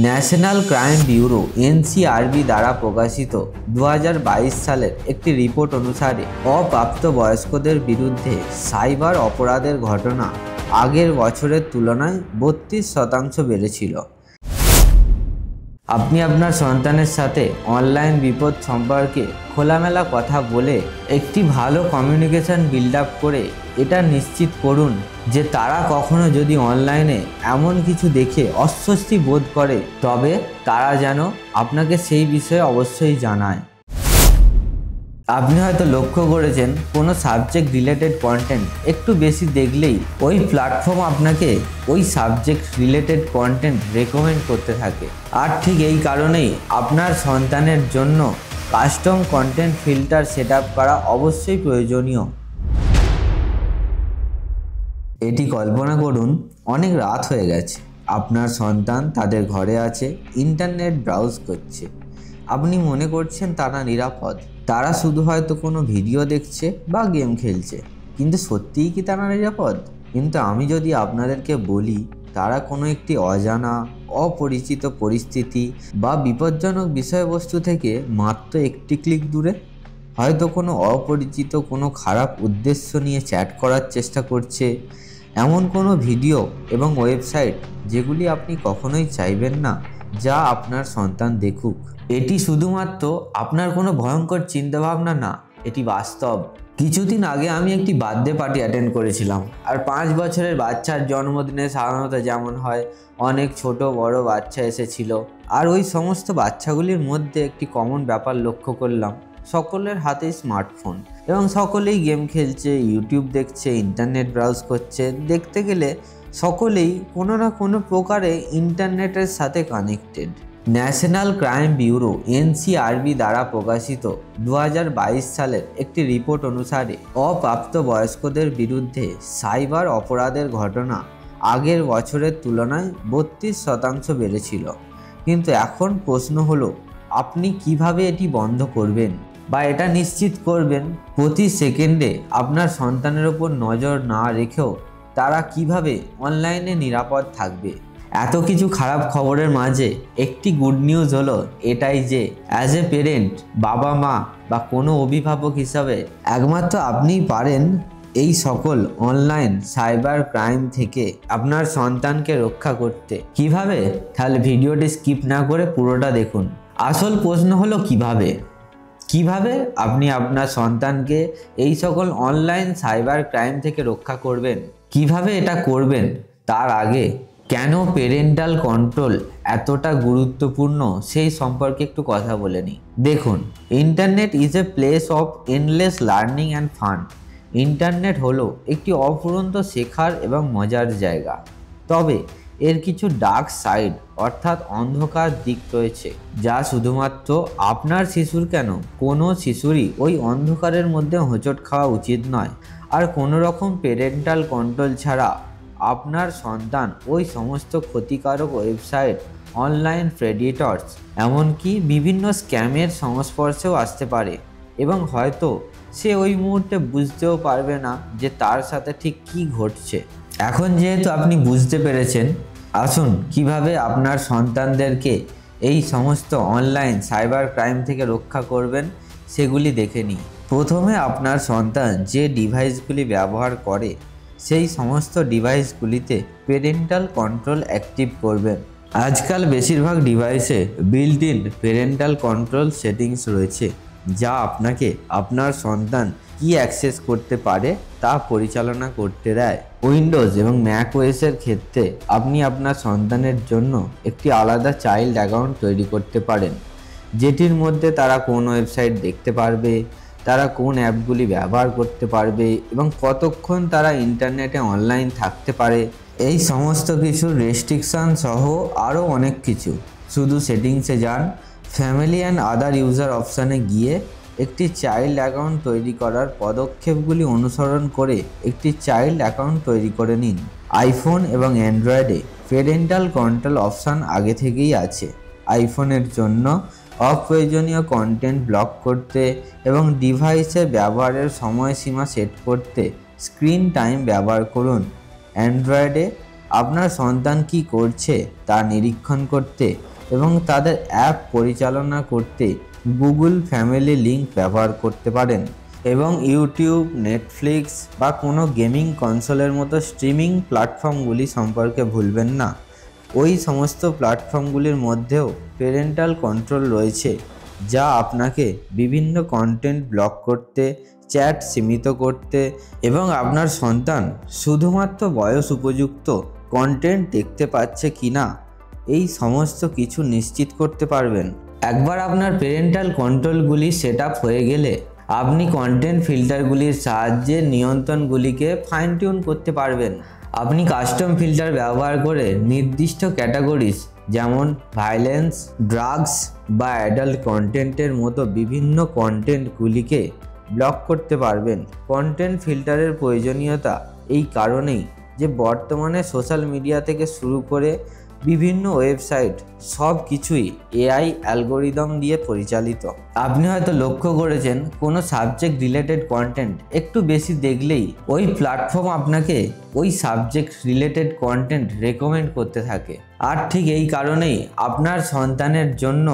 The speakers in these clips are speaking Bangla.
ন্যাশনাল ক্রাইম ব্যুরো এনসিআরবি দ্বারা প্রকাশিত 2022 সালের একটি রিপোর্ট অনুসারে অপ্রাপ্তবয়স্কদের বিরুদ্ধে সাইবার অপরাধের ঘটনা আগের বছরের তুলনায় 32% বেড়েছিল। আপনি আপনার সন্তানের সাথে অনলাইন বিপদ সম্পর্কে খোলামেলা কথা বলে একটি ভালো কমিউনিকেশন বিল্ড আপ করে এটা নিশ্চিত করুন যে তারা কখনো যদি অনলাইনে এমন কিছু দেখে অস্বস্তি বোধ করে তবে তারা যেন আপনাকে সেই বিষয়ে অবশ্যই জানায়। আপনি হয়তো লক্ষ্য করেছেন কোনো সাবজেক্ট রিলেটেড কন্টেন্ট একটু বেশি দেখলেই ওই প্ল্যাটফর্ম আপনাকে ওই সাবজেক্ট রিলেটেড কন্টেন্ট রেকমেন্ড করতে থাকে। আর ঠিক এই কারণেই আপনার সন্তানের জন্য custom content filter set up করা অবশ্যই প্রয়োজনীয়। এটি কল্পনা করুন, অনেক রাত হয়ে গেছে, আপনার সন্তান তাদের ঘরে আছে, ইন্টারনেট ব্রাউজ করছে। আপনি মনে করছেন তারা নিরাপদ, তারা শুধু হয়তো কোনো ভিডিও দেখছে বা গেম খেলছে, কিন্তু সত্যিই কি তারা নিরাপদ? কিন্তু আমি যদি আপনাদেরকে বলি তারা কোনো একটি অজানা অপরিচিত পরিস্থিতি বা বিপজ্জনক বিষয়বস্তু থেকে মাত্র একটি ক্লিক দূরে, হয়তো কোনো অপরিচিত কোনো খারাপ উদ্দেশ্য নিয়ে চ্যাট করার চেষ্টা করছে, এমন কোনো ভিডিও এবং ওয়েবসাইট যেগুলি আপনি কখনোই চাইবেন না যা আপনার সন্তান দেখুক। এটি শুধুমাত্র আপনার কোনো ভয়ঙ্কর চিন্তাভাবনা না, এটি বাস্তব। কিছুদিন আগে আমি একটি বার্থডে পার্টি অ্যাটেন্ড করেছিলাম। আর 5 বছরের বাচ্চার জন্মদিনে সাধারণত যেমন হয় অনেক ছোট বড় বাচ্চা এসেছিল। আর ওই সমস্ত বাচ্চাগুলির মধ্যে একটি কমন ব্যাপার লক্ষ্য করলাম, সকলের হাতে স্মার্টফোন এবং সকলেই গেম খেলছে, ইউটিউব দেখছে, ইন্টারনেট ব্রাউজ করছে। দেখতে গেলে সকলেই কোনো না কোনো প্রকারে ইন্টারনেটের সাথে connected. National crime bureau NCRB দ্বারা প্রকাশিত 2022 সালের একটি রিপোর্ট অনুসারে অপ্রাপ্তবয়স্কদের বিরুদ্ধে সাইবার অপরাধের ঘটনা আগের বছরের তুলনায় 32% বেড়েছিল। কিন্তু এখন প্রশ্ন হলো, আপনি কিভাবে এটি বন্ধ করবেন বা এটা নিশ্চিত করবেন প্রতি সেকেন্ডে আপনার সন্তানের ওপর নজর না রেখেও তারা কিভাবে অনলাইনে নিরাপদ থাকবে? এত কিছু খারাপ খবরের মাঝে একটি গুড নিউজ হলো এটাই যে অ্যাজ এ পেরেন্ট, বাবা মা বা কোনো অভিভাবক হিসাবে একমাত্র আপনিই পারেন এই সকল অনলাইন সাইবার ক্রাইম থেকে আপনার সন্তানকে রক্ষা করতে। কিভাবে? তাহলে ভিডিওটি স্কিপ না করে পুরোটা দেখুন। আসল প্রশ্ন হলো কিভাবে আপনি আপনার সন্তানকে এই সকল অনলাইন সাইবার ক্রাইম থেকে রক্ষা করবেন, কিভাবে এটা করবেন তার আগে কেন পেরেন্টাল কন্ট্রোল এতটা গুরুত্বপূর্ণ সেই সম্পর্কে একটু কথা বলে নিই। দেখুন, internet is a place of endless learning and fun. Internet হলো একটি অফুরন্ত শেখার এবং মজার জায়গা। তবে এর কিছু ডার্ক সাইড অর্থাৎ অন্ধকার দিক রয়েছে যা শুধুমাত্র আপনার শিশুর কেন, কোনো শিশুরই ওই অন্ধকারের মধ্যে হোঁচট খাওয়া উচিত নয়। আর কোনো রকম পেরেন্টাল কন্ট্রোল ছাড়া আপনার সন্তান ওই সমস্ত ক্ষতিকারক ওয়েবসাইট, অনলাইন প্রেডিটরস, এমনকি বিভিন্ন স্ক্যামের সংস্পর্শেও আসতে পারে এবং হয়তো সে ওই মুহূর্তে বুঝতেও পারবে না যে তার সাথে ঠিক কী ঘটছে। এখন যেহেতু আপনি বুঝতে পেরেছেন, আসুন কিভাবে আপনার সন্তানদেরকে এই সমস্ত অনলাইন সাইবার ক্রাইম থেকে রক্ষা করবেন সেগুলি দেখে নিই। প্রথমে আপনার সন্তান যে ডিভাইসগুলি ব্যবহার করে সেই সমস্ত ডিভাইসগুলিতে পেরেন্টাল কন্ট্রোল অ্যাক্টিভ করবেন। আজকাল বেশিরভাগ ডিভাইসে built in parental control settings রয়েছে যা আপনাকে আপনার সন্তান কি অ্যাক্সেস করতে পারে তা পরিচালনা করতে দেয়। উইন্ডোজ এবং ম্যাক ওএসের ক্ষেত্রে আপনি আপনার সন্তানের জন্য একটি আলাদা চাইল্ড অ্যাকাউন্ট তৈরি করতে পারেন, যেটির মধ্যে তারা কোন ওয়েবসাইট দেখতে পারবে, তারা কোন অ্যাপগুলি ব্যবহার করতে পারবে এবং কতক্ষণ তারা ইন্টারনেটে অনলাইন থাকতে পারে, এই সমস্ত কিছু রেস্ট্রিকশান সহ আরও অনেক কিছু। শুধু সেটিংসে যান, ফ্যামিলি অ্যান্ড আদার ইউজার অপশানে গিয়ে একটি চাইল্ড অ্যাকাউন্ট তৈরি করার পদক্ষেপগুলি অনুসরণ করে একটি চাইল্ড অ্যাকাউন্ট তৈরি করে নিন। আইফোন এবং অ্যান্ড্রয়েডে পেরেন্টাল কন্ট্রোল অপশান আগে থেকেই আছে। আইফোনের জন্য অপ্রয়োজনীয় কন্টেন্ট ব্লক করতে এবং ডিভাইসের ব্যবহারের সময়সীমা সেট করতে স্ক্রিন টাইম ব্যবহার করুন। অ্যান্ড্রয়েডে আপনার সন্তান কি করছে তা নিরীক্ষণ করতে এবং তাদের অ্যাপ পরিচালনা করতে গুগল ফ্যামিলি লিঙ্ক ব্যবহার করতে পারেন। এবং ইউটিউব, নেটফ্লিক্স বা কোনো গেমিং কনসোলের মতো স্ট্রিমিং প্ল্যাটফর্মগুলি সম্পর্কে ভুলবেন না। ওই সমস্ত প্ল্যাটফর্মগুলির মধ্যেও প্যারেন্টাল কন্ট্রোল রয়েছে, যা আপনাকে বিভিন্ন কন্টেন্ট ব্লক করতে, চ্যাট সীমিত করতে এবং আপনার সন্তান শুধুমাত্র বয়স উপযুক্ত কন্টেন্ট দেখতে পাচ্ছে কিনা এই সমস্ত কিছু নিশ্চিত করতে পারবেন। একবার আপনার প্যারেন্টাল কন্ট্রোলগুলি সেট আপ হয়ে গেলে আপনি কন্টেন্ট ফিল্টারগুলির সাহায্যে নিয়ন্ত্রণগুলিকে ফাইন টিউন করতে পারবেন। আপনি কাস্টম ফিল্টার ব্যবহার করে নির্দিষ্ট ক্যাটাগরিজ যেমন ভায়োলেন্স, ড্রাগস বা অ্যাডাল্ট কন্টেন্টের মতো বিভিন্ন কন্টেন্টগুলিকে ব্লক করতে পারবেন। কন্টেন্ট ফিল্টারের প্রয়োজনীয়তা এই কারণেই যে বর্তমানে সোশ্যাল মিডিয়া থেকে শুরু করে বিভিন্ন ওয়েবসাইট সব কিছুই এআই অ্যালগোরিদম দিয়ে পরিচালিত। আপনি হয়তো লক্ষ্য করেছেন কোনো সাবজেক্ট রিলেটেড কন্টেন্ট একটু বেশি দেখলেই ওই প্ল্যাটফর্ম আপনাকে ওই সাবজেক্ট রিলেটেড কন্টেন্ট রেকমেন্ড করতে থাকে। আর ঠিক এই কারণেই আপনার সন্তানের জন্য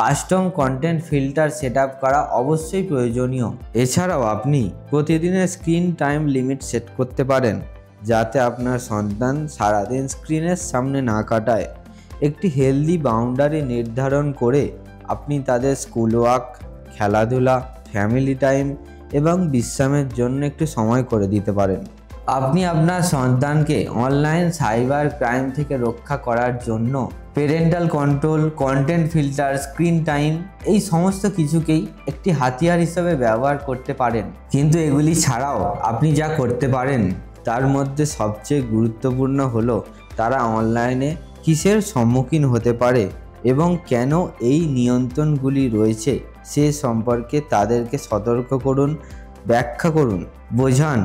custom content filter set up করা অবশ্যই প্রয়োজনীয়। এছাড়াও আপনি প্রতিদিনের স্ক্রিন টাইম লিমিট সেট করতে পারেন, যাতে আপনার সন্তান সারাদিন স্ক্রিনের সামনে না কাটায়। একটি হেলদি বাউন্ডারি নির্ধারণ করে আপনি তাদের স্কুল ওয়ার্ক, খেলাধুলা, ফ্যামিলি টাইম এবং বিশ্রামের জন্য একটু সময় করে দিতে পারেন। আপনি আপনার সন্তানকে অনলাইন সাইবার ক্রাইম থেকে রক্ষা করার জন্য parental control, content filter, screen time এই সমস্ত কিছুকেই একটি হাতিয়ার হিসেবে ব্যবহার করতে পারেন। কিন্তু এগুলি ছাড়াও আপনি যা করতে পারেন তার মধ্যে সবচেয়ে গুরুত্বপূর্ণ হলো তারা অনলাইনে কিসের সম্মুখীন হতে পারে এবং কেন এই নিয়ন্ত্রণগুলি রয়েছে সে সম্পর্কে তাদেরকে সতর্ক করুন, ব্যাখ্যা করুন, বোঝান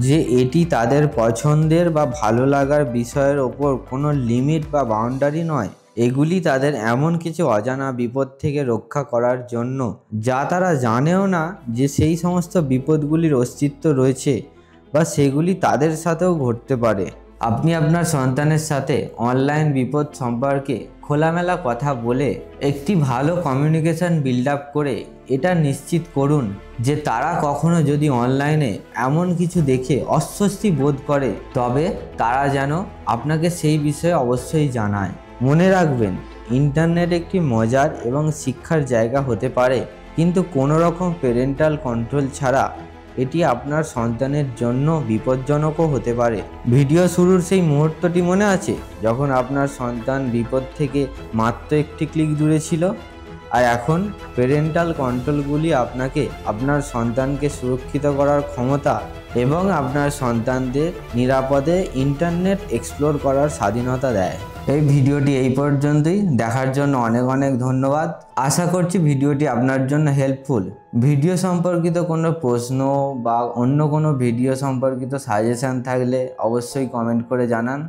যে এটি তাদের পছন্দের বা ভালো লাগার বিষয়ের ওপর কোনো লিমিট বা বাউন্ডারি নয়। এগুলি তাদের এমন কিছু অজানা বিপদ থেকে রক্ষা করার জন্য যা তারা জানেও না যে সেই সমস্ত বিপদগুলির অস্তিত্ব রয়েছে বা সেগুলি তাদের সাথেও ঘটতে পারে। আপনি আপনার সন্তানের সাথে অনলাইন বিপদ সম্পর্কে খোলামেলা কথা বলে একটি ভালো কমিউনিকেশন বিল্ড আপ করে এটা নিশ্চিত করুন যে তারা কখনো যদি অনলাইনে এমন কিছু দেখে অস্বস্তি বোধ করে তবে তারা যেন আপনাকে সেই বিষয়ে অবশ্যই জানায়। মনে রাখবেন, ইন্টারনেট একটি মজার এবং শিক্ষার জায়গা হতে পারে, কিন্তু কোনো রকম প্যারেন্টাল কন্ট্রোল ছাড়া এটি আপনার সন্তানের জন্য বিপজ্জনকও হতে পারে। ভিডিও শুরুর সেই মুহূর্তটি মনে আছে যখন আপনার সন্তান বিপদ থেকে মাত্র একটি ক্লিক দূরে ছিল? আর এখন প্যারেন্টাল কন্ট্রোলগুলি আপনাকে আপনার সন্তানকে সুরক্ষিত করার ক্ষমতা এবং আপনার সন্তানদের নিরাপদে ইন্টারনেট এক্সপ্লোর করার স্বাধীনতা দেয়। এই ভিডিওটি এই পর্যন্তই। দেখার জন্য অনেক অনেক ধন্যবাদ। আশা করছি ভিডিওটি আপনার জন্য হেল্পফুল। ভিডিও সম্পর্কিত কোনো প্রশ্ন বা অন্য কোনো ভিডিও সম্পর্কিত সাজেশন থাকলে অবশ্যই কমেন্ট করে জানান।